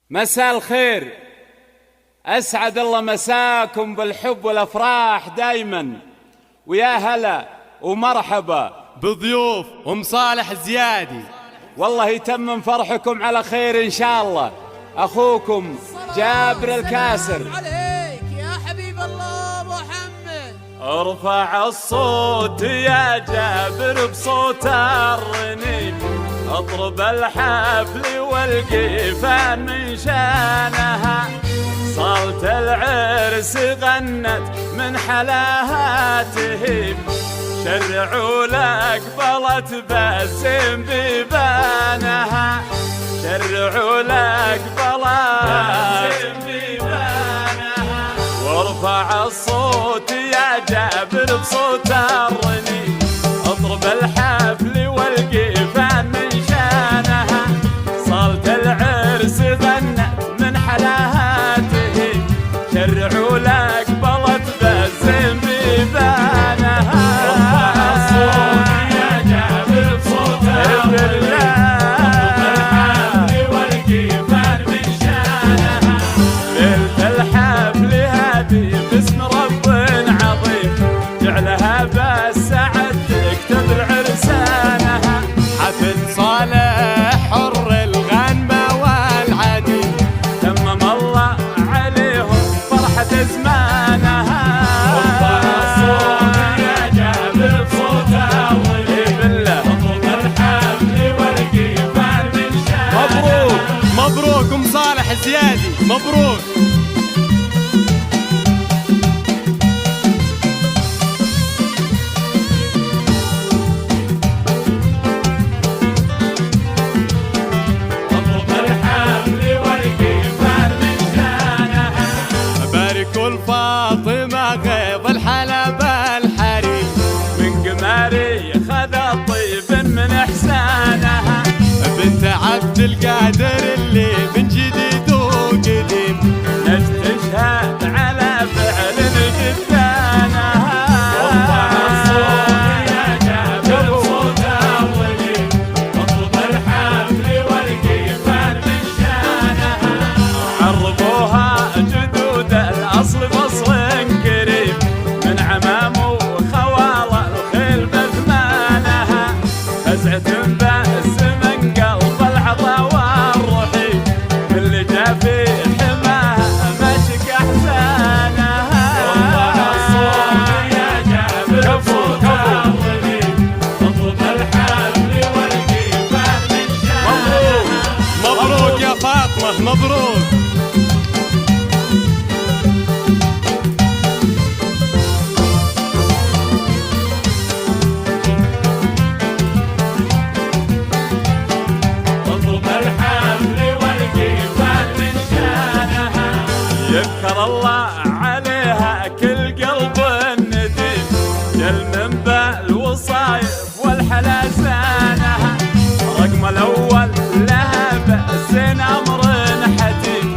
مساء الخير، أسعد الله مساكم بالحب والأفراح دايما، ويا هلا ومرحبا بضيوف أم صالح الزيادي. والله يتمم فرحكم على خير إن شاء الله. أخوكم جابر الكاسر. عليك يا حبيب الله محمد. ارفع الصوت يا جابر بصوت الرنين، اضرب الحفل والقيفان من شانها، صالة العرس غنت من حلاها تهيب، شرعوا لك بلت بسم بيبانها، شرعوا لك بلت بيبانها. وارفع الصوت يا جابر بصوت الرنين، اضرب الحفل والقيفان من شانها، صالة العرس غنت من حلاها تهيب، شرعوا لك بلت بسم بيبانها. ارفع الصوت يا جابر بصوت الرنين، اضرب الحفل والقيفان من شانها، ليلة الحفل هذه باسم رب عظيم، جعلها بالسعد تكتب العرسانها، حفل صالح حر الغنمة والعديد، تمم الله عليهم فرحة زمانها. ارفع الصوت يا جابر بصوت الرنين، بالله اضرب الحفل والقيفان من شانها. مبروك مبروك أم صالح الزيادي، مبروك. فاطمة غيظ الحلب الحريم، من قماري خذ الطيب من إحسانها، بنت عبد القادر اللي من جديد وقديم، تشهد على فعل جدانها. ارفع الصوت يا جابر بصوت الرنين، اضرب الحفل والقيفان من شانها، عربوها جدود الأصل فصل كريم، من عمام وخوال الخيل بثمانها، فزعة بأس من قلب العطا والرحيم، اللي جا في حماها مشك أحزانها. ارفع الصوت يا جابر بصوت الرنين، اضرب الحفل والقيفان من شانها. مبروك يا فاطمة، مبروك. يذكر الله عليها كل قلب نديم، جل من بالوصايف والحلاسانها، رقم الأول لها بأس أمر حتيم،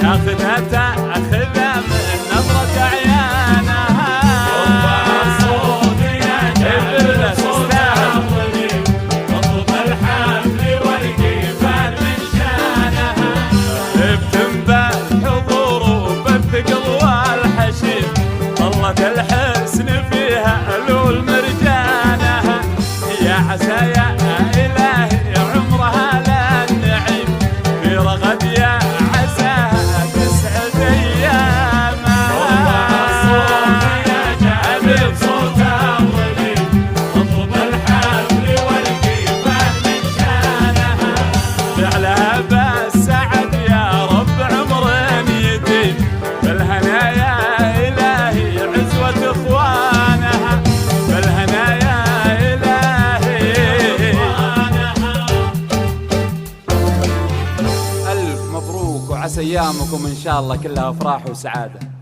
تاخذها تاخذها من نظرة عيانها. ارفع الصوت يا جابر بصوت الرنين، اضرب الحفل والقيفان من شانها، بتنبال ثقل والحشيم، طلت الحسن فيها ألول مرجانها، يا عسى يا إلهي عمرها للنعيم، في رغد يا عساها تسعد أيامها. ارفع الصوت يا جابر بصوت الرنين، اضرب الحفل والقيفان من شانها، جعلها بالسعد يا رب عمر يديم، بالهنا يا إلهي عزوة إخوانها، بالهنا يا إلهي إخوانها. ألف مبروك، وعسى أيامكم إن شاء الله كلها أفراح وسعادة.